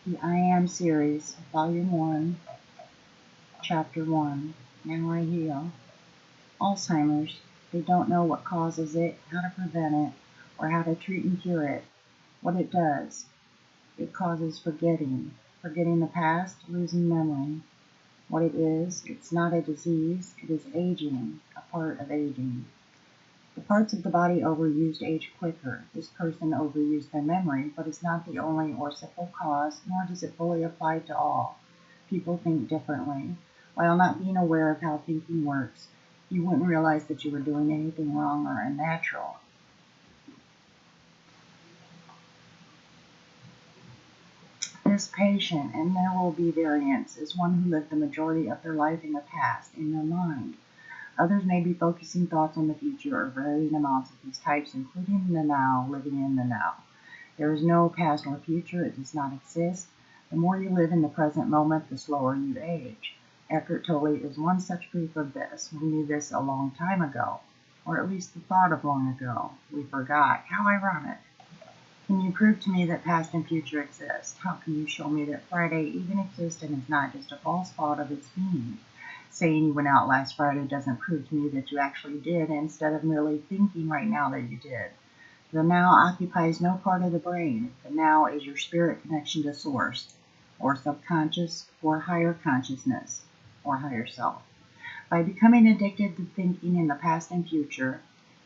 The I Am series, Volume 1, Chapter 1, Now I Heal. Alzheimer's. They don't know what causes it, how to prevent it, or how to treat and cure it. What it does. It causes forgetting the past, losing memory. What it is, it's not a disease, it is aging, a part of aging. The parts of the body overused age quicker. This person overused their memory, but it's not the only or simple cause, nor does it fully apply to all. People think differently. While not being aware of how thinking works, you wouldn't realize that you were doing anything wrong or unnatural. This patient, and there will be variants, is one who lived the majority of their life in the past, in their mind. Others may be focusing thoughts on the future or varying amounts of these types, including the now, living in the now. There is no past or future, it does not exist. The more you live in the present moment, the slower you age. Eckhart Tolle is one such proof of this. We knew this a long time ago, or at least the thought of long ago. We forgot. How ironic. Can you prove to me that past and future exist? How can you show me that Friday even exists and is not just a false thought of its being? Saying you went out last Friday doesn't prove to me that you actually did, instead of merely thinking right now that you did. The now occupies no part of the brain. The now is your spirit connection to source, or subconscious, or higher consciousness, or higher self. By becoming addicted to thinking in the past and future,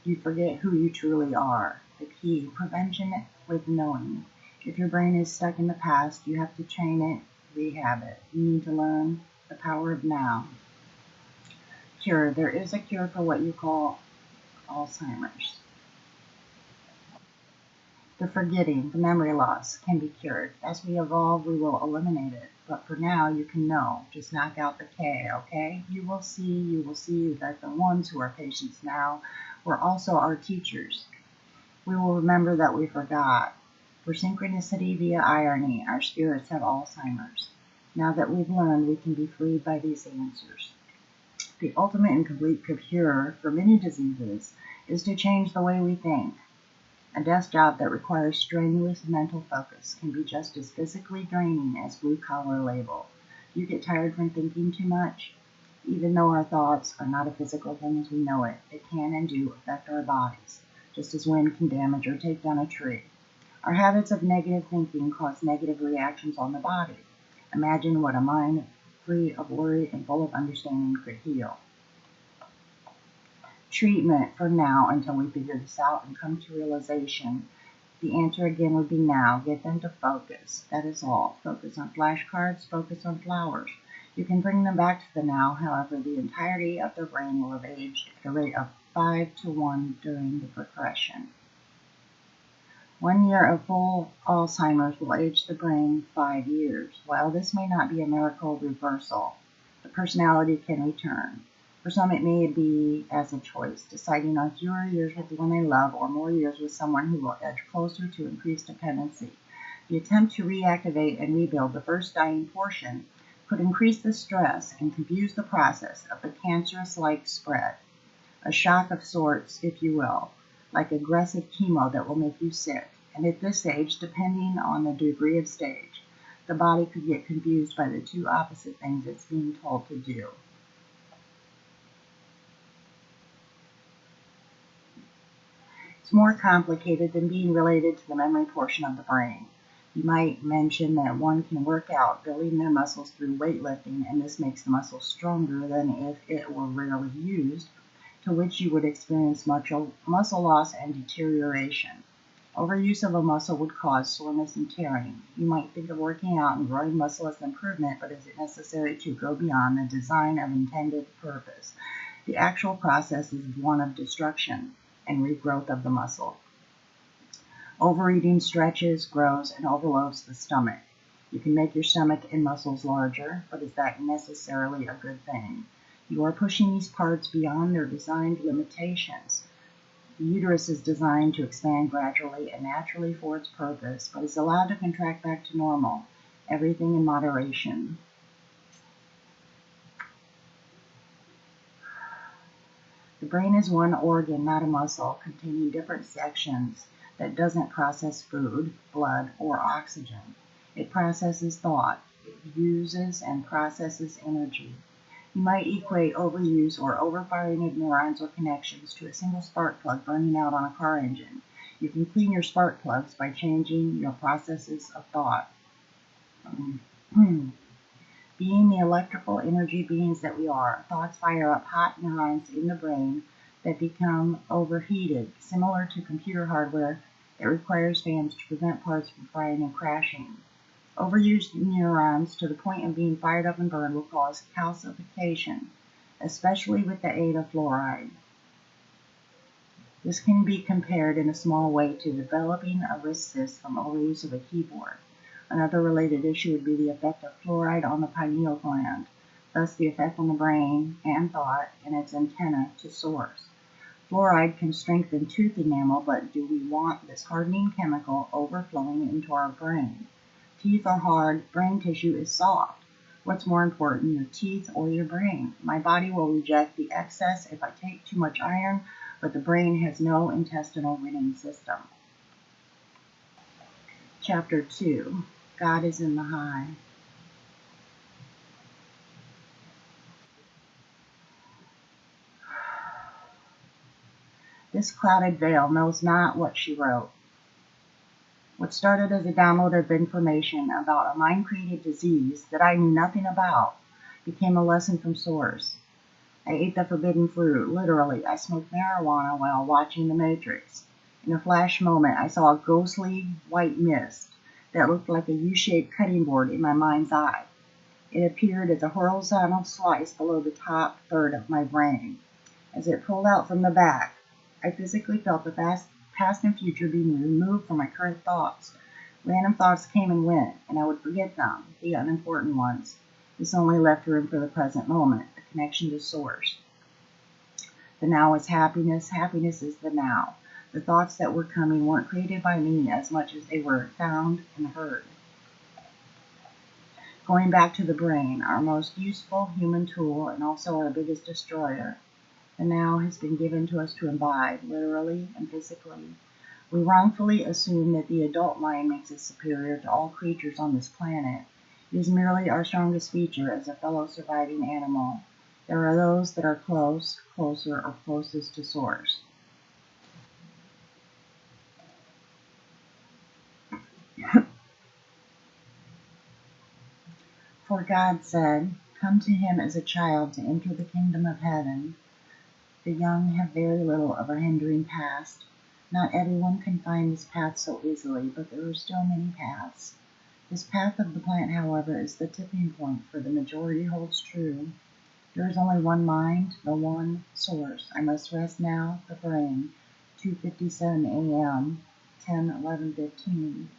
you forget who you truly are. The key, prevention with knowing. If your brain is stuck in the past, you have to train it, rehab it. You need to learn the power of now. Cure. There is a cure for what you call Alzheimer's. The forgetting, the memory loss, can be cured. As we evolve, we will eliminate it. But for now, you can know. Just knock out the K, okay? You will see that the ones who are patients now were also our teachers. We will remember that we forgot. For synchronicity via irony, our spirits have Alzheimer's. Now that we've learned, we can be freed by these answers. The ultimate and complete cure for many diseases is to change the way we think. A desk job that requires strenuous mental focus can be just as physically draining as blue-collar labor. You get tired from thinking too much? Even though our thoughts are not a physical thing as we know it, they can and do affect our bodies, just as wind can damage or take down a tree. Our habits of negative thinking cause negative reactions on the body. Imagine what a mind free of worry and full of understanding could heal. Treatment for now until we figure this out and come to realization. The answer again would be now. Get them to focus. That is all. Focus on flashcards, focus on flowers. You can bring them back to the now, however, the entirety of their brain will have aged at a rate of 5 to 1 during the progression. 1 year of full Alzheimer's will age the brain 5 years. While this may not be a miracle reversal, the personality can return. For some, it may be as a choice, deciding on fewer years with the one they love or more years with someone who will edge closer to increased dependency. The attempt to reactivate and rebuild the first dying portion could increase the stress and confuse the process of the cancerous-like spread. A shock of sorts, if you will, like aggressive chemo that will make you sick. And at this age, depending on the degree of stage, the body could get confused by the two opposite things it's being told to do. It's more complicated than being related to the memory portion of the brain. You might mention that one can work out, building their muscles through weightlifting, and this makes the muscle stronger than if it were rarely used, to which you would experience muscle loss and deterioration. Overuse of a muscle would cause soreness and tearing. You might think of working out and growing muscle as an improvement, but is it necessary to go beyond the design of intended purpose? The actual process is one of destruction and regrowth of the muscle. Overeating stretches, grows, and overloads the stomach. You can make your stomach and muscles larger, but is that necessarily a good thing? You are pushing these parts beyond their designed limitations. The uterus is designed to expand gradually and naturally for its purpose, but is allowed to contract back to normal. Everything in moderation. The brain is one organ, not a muscle, containing different sections that doesn't process food, blood, or oxygen. It processes thought. It uses and processes energy. You might equate overuse or overfiring of neurons or connections to a single spark plug burning out on a car engine. You can clean your spark plugs by changing your processes of thought. Being the electrical energy beings that we are, thoughts fire up hot neurons in the brain that become overheated, similar to computer hardware that requires fans to prevent parts from frying and crashing. Overused neurons to the point of being fired up and burned will cause calcification, especially with the aid of fluoride. This can be compared in a small way to developing a wrist cyst from overuse of a keyboard. Another related issue would be the effect of fluoride on the pineal gland, thus the effect on the brain and thought and its antenna to source. Fluoride can strengthen tooth enamel, but do we want this hardening chemical overflowing into our brain? Teeth are hard, brain tissue is soft. What's more important, your teeth or your brain? My body will reject the excess if I take too much iron, but the brain has no intestinal winning system. Chapter 2. God is in the high. This clouded veil knows not what she wrote. What started as a download of information about a mind-created disease that I knew nothing about became a lesson from source. I ate the forbidden fruit. Literally, I smoked marijuana while watching The Matrix. In a flash moment, I saw a ghostly white mist that looked like a U-shaped cutting board in my mind's eye. It appeared as a horizontal slice below the top third of my brain. As it pulled out from the back, I physically felt the past and future being removed from my current thoughts. Random thoughts came and went, and I would forget them, the unimportant ones. This only left room for the present moment, a connection to source. The now is happiness. Happiness is the now. The thoughts that were coming weren't created by me as much as they were found and heard. Going back to the brain, our most useful human tool and also our biggest destroyer, the now has been given to us to imbibe, literally and physically. We wrongfully assume that the adult mind makes us superior to all creatures on this planet. It is merely our strongest feature as a fellow surviving animal. There are those that are close, closer, or closest to source. For God said, "Come to him as a child to enter the kingdom of heaven." The young have very little of a hindering past. Not everyone can find this path so easily, but there are still many paths. This path of the plant, however, is the tipping point, for the majority holds true. There is only one mind, the one source. I must rest now, the brain. 2:57 a.m., 10:11:15.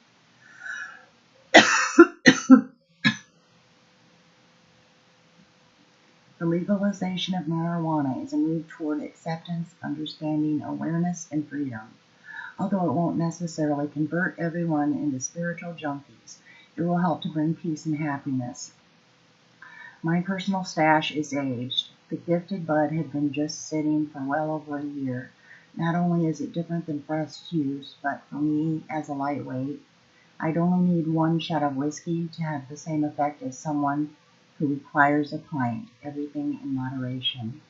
The legalization of marijuana is a move toward acceptance, understanding, awareness, and freedom. Although it won't necessarily convert everyone into spiritual junkies, it will help to bring peace and happiness. My personal stash is aged. The gifted bud had been just sitting for well over a year. Not only is it different than fresh use, but for me, as a lightweight, I'd only need one shot of whiskey to have the same effect as someone who requires a pint, everything in moderation.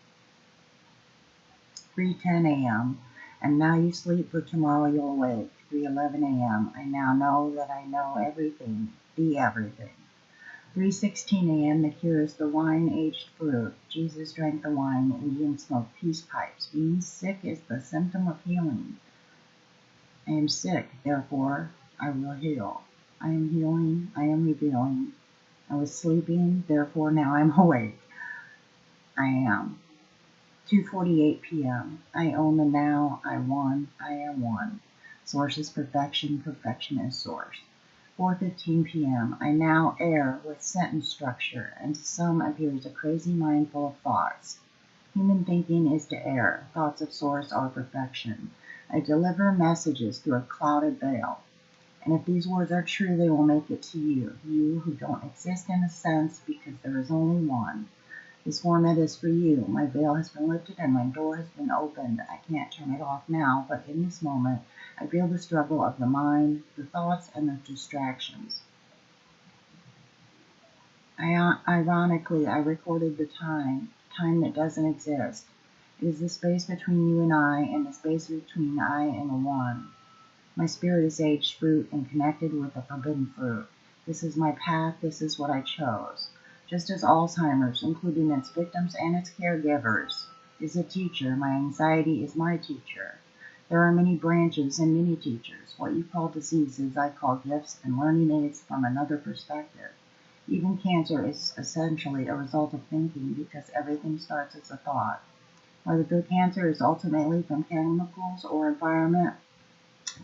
3:10 a.m. And now you sleep, for tomorrow you'll awake. 3:11 a.m. I now know that I know everything, the everything. 3:16 a.m. The cure is the wine-aged fruit. Jesus drank the wine, Indians smoked peace pipes. Being sick is the symptom of healing. I am sick, therefore I will heal. I am healing, I am revealing. I was sleeping, therefore now I'm awake. I am. 2:48 p.m. I own the now, I won, I am one. Source is perfection, perfection is source. 4:15 p.m. I now err with sentence structure, and to some appears a crazy mind full of thoughts. Human thinking is to err. Thoughts of source are perfection. I deliver messages through a clouded veil. And if these words are true, they will make it to you, you who don't exist in a sense, because there is only one. This format is for you. My veil has been lifted and my door has been opened. I can't turn it off now, but in this moment, I feel the struggle of the mind, the thoughts, and the distractions. Ironically, I recorded the time that doesn't exist. It is the space between you and I, and the space between I and the One. My spirit is aged fruit and connected with the forbidden fruit. This is my path, this is what I chose. Just as Alzheimer's, including its victims and its caregivers, is a teacher, my anxiety is my teacher. There are many branches and many teachers. What you call diseases, I call gifts and learning aids from another perspective. Even cancer is essentially a result of thinking because everything starts as a thought. Whether the cancer is ultimately from chemicals or environment,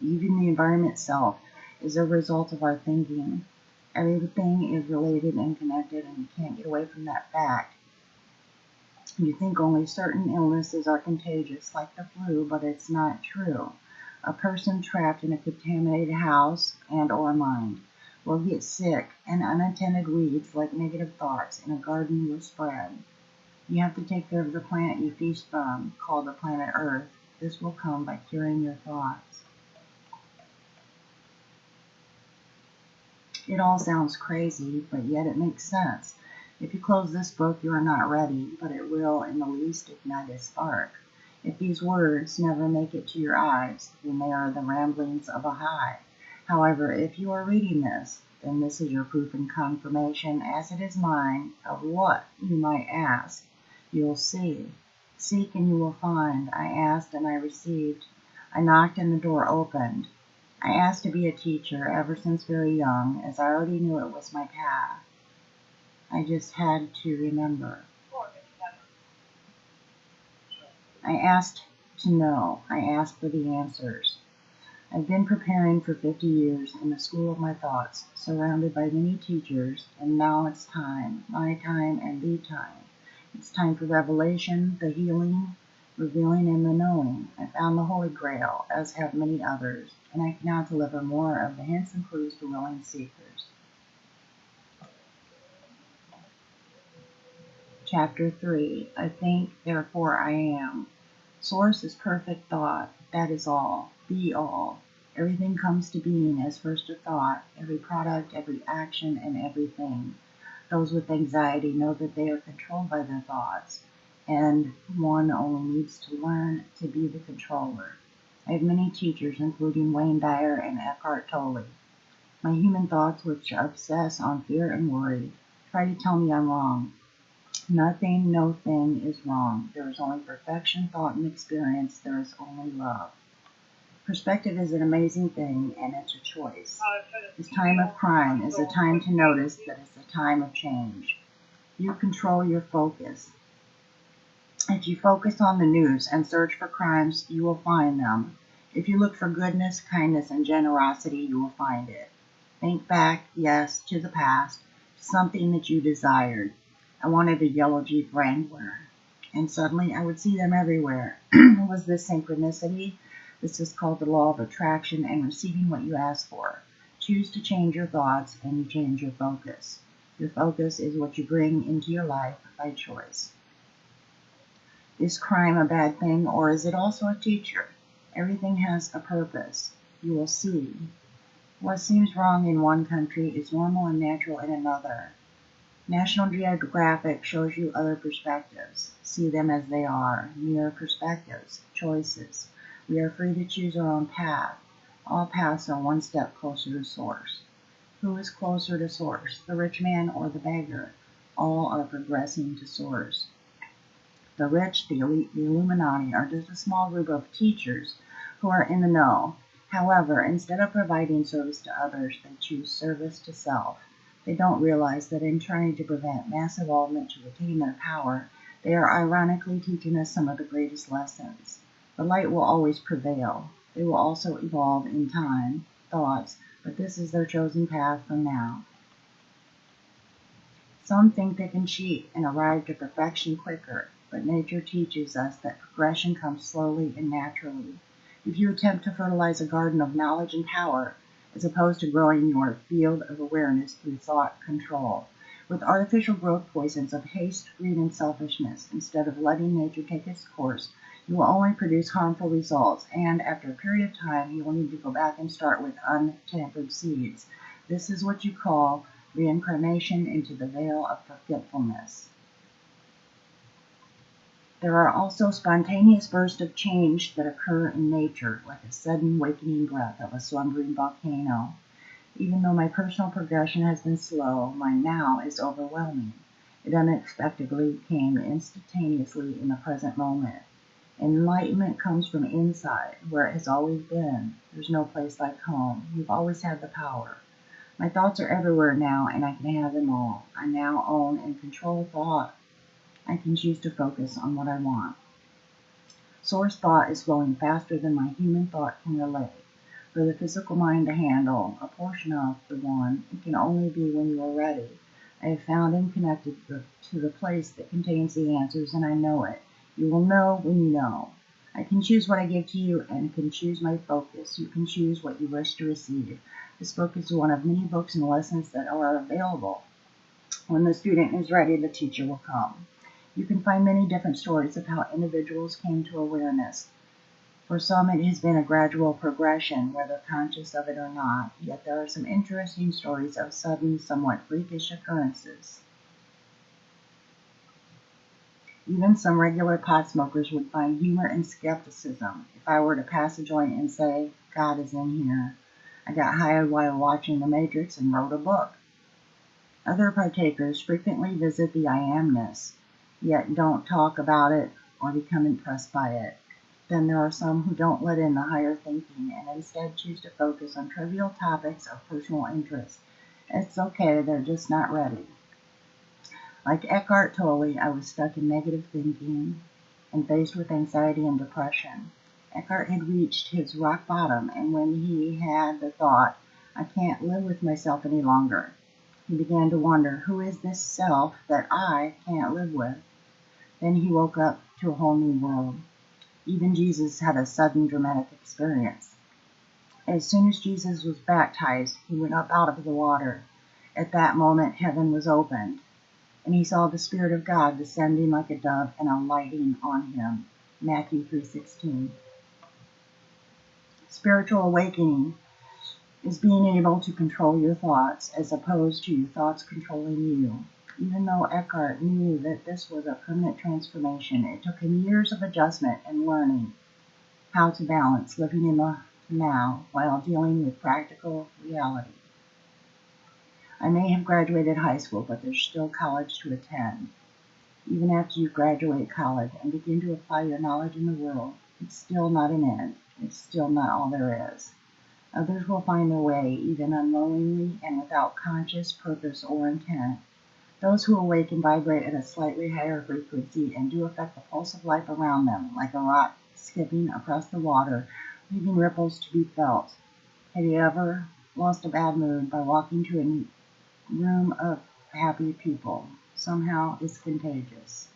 even the environment itself is a result of our thinking. Everything is related and connected, and you can't get away from that fact. You think only certain illnesses are contagious, like the flu, but it's not true. A person trapped in a contaminated house and or mind will get sick, and unattended weeds like negative thoughts in a garden will spread. You have to take care of the plant you feast from, called the planet Earth. This will come by curing your thoughts. It all sounds crazy, but yet it makes sense. If you close this book, you are not ready, but it will, in the least, ignite a spark. If these words never make it to your eyes, then they are the ramblings of a high. However, if you are reading this, then this is your proof and confirmation, as it is mine, of what, you might ask. You'll see. Seek and you will find. I asked and I received. I knocked and the door opened. I asked to be a teacher ever since very young, as I already knew it was my path. I just had to remember. I asked to know. I asked for the answers. I've been preparing for 50 years in the school of my thoughts, surrounded by many teachers, and now it's time, my time and the time. It's time for revelation, the healing, revealing, and the knowing. I found the Holy Grail, as have many others, and I can now deliver more of the hints and clues to willing seekers. Chapter 3. I think, therefore I am. Source is perfect thought. That is all. Be all. Everything comes to being as first a thought. Every product, every action, and everything. Those with anxiety know that they are controlled by their thoughts, and one only needs to learn to be the controller. I have many teachers, including Wayne Dyer and Eckhart Tolle. My human thoughts, which obsess on fear and worry, try to tell me I'm wrong. Nothing, no thing is wrong. There is only perfection, thought, and experience. There is only love. Perspective is an amazing thing, and it's a choice. This time of crime is a time to notice that it's a time of change. You control your focus. If you focus on the news and search for crimes, you will find them. If you look for goodness, kindness, and generosity, you will find it. Think back, yes, to the past, to something that you desired. I wanted a yellow Jeep Wrangler, and suddenly I would see them everywhere. Was this synchronicity? This is called the law of attraction and receiving what you ask for. Choose to change your thoughts, and you change your focus. Your focus is what you bring into your life by choice. Is crime a bad thing, or is it also a teacher? Everything has a purpose. You will see. What seems wrong in one country is normal and natural in another. National Geographic shows you other perspectives. See them as they are, mere perspectives, choices. We are free to choose our own path. All paths are one step closer to source. Who is closer to source, the rich man or the beggar? All are progressing to source. The rich, the elite, the Illuminati are just a small group of teachers who are in the know. However, instead of providing service to others, they choose service to self. They don't realize that in trying to prevent mass involvement to retain their power, they are ironically teaching us some of the greatest lessons. The light will always prevail. They will also evolve in time, thoughts, but this is their chosen path from now. Some think they can cheat and arrive to perfection quicker, but nature teaches us that progression comes slowly and naturally. If you attempt to fertilize a garden of knowledge and power, as opposed to growing your field of awareness through thought control, with artificial growth poisons of haste, greed, and selfishness, instead of letting nature take its course, you will only produce harmful results, and after a period of time, you will need to go back and start with untampered seeds. This is what you call reincarnation into the veil of forgetfulness. There are also spontaneous bursts of change that occur in nature, like a sudden wakening breath of a slumbering volcano. Even though my personal progression has been slow, my now is overwhelming. It unexpectedly came instantaneously in the present moment. Enlightenment comes from inside, where it has always been. There's no place like home. You've always had the power. My thoughts are everywhere now, and I can have them all. I now own and control thought. I can choose to focus on what I want. Source thought is flowing faster than my human thought can relate. For the physical mind to handle a portion of the one, it can only be when you are ready. I have found and connected to the place that contains the answers, and I know it. You will know when you know. I can choose what I give to you, and can choose my focus. You can choose what you wish to receive. This book is one of many books and lessons that are available. When the student is ready, the teacher will come. You can find many different stories of how individuals came to awareness. For some, it has been a gradual progression, whether conscious of it or not, yet there are some interesting stories of sudden, somewhat freakish occurrences. Even some regular pot smokers would find humor in skepticism. If I were to pass a joint and say, God is in here, I got high while watching The Matrix and wrote a book. Other partakers frequently visit the I amness, yet don't talk about it or become impressed by it. Then there are some who don't let in the higher thinking and instead choose to focus on trivial topics of personal interest. It's okay, they're just not ready. Like Eckhart Tolle, I was stuck in negative thinking and faced with anxiety and depression. Eckhart had reached his rock bottom, and when he had the thought, I can't live with myself any longer, he began to wonder, who is this self that I can't live with? Then he woke up to a whole new world. Even Jesus had a sudden dramatic experience. As soon as Jesus was baptized, he went up out of the water. At that moment, heaven was opened, and he saw the Spirit of God descending like a dove and alighting on him. Matthew 3:16. Spiritual awakening is being able to control your thoughts as opposed to your thoughts controlling you. Even though Eckhart knew that this was a permanent transformation, it took him years of adjustment and learning how to balance living in the now while dealing with practical reality. I may have graduated high school, but there's still college to attend. Even after you graduate college and begin to apply your knowledge in the world, it's still not an end. It's still not all there is. Others will find their way, even unknowingly and without conscious purpose or intent. Those who awake and vibrate at a slightly higher frequency and do affect the pulse of life around them, like a rock skipping across the water, leaving ripples to be felt. Have you ever lost a bad mood by walking to a room of happy people? Somehow it's contagious.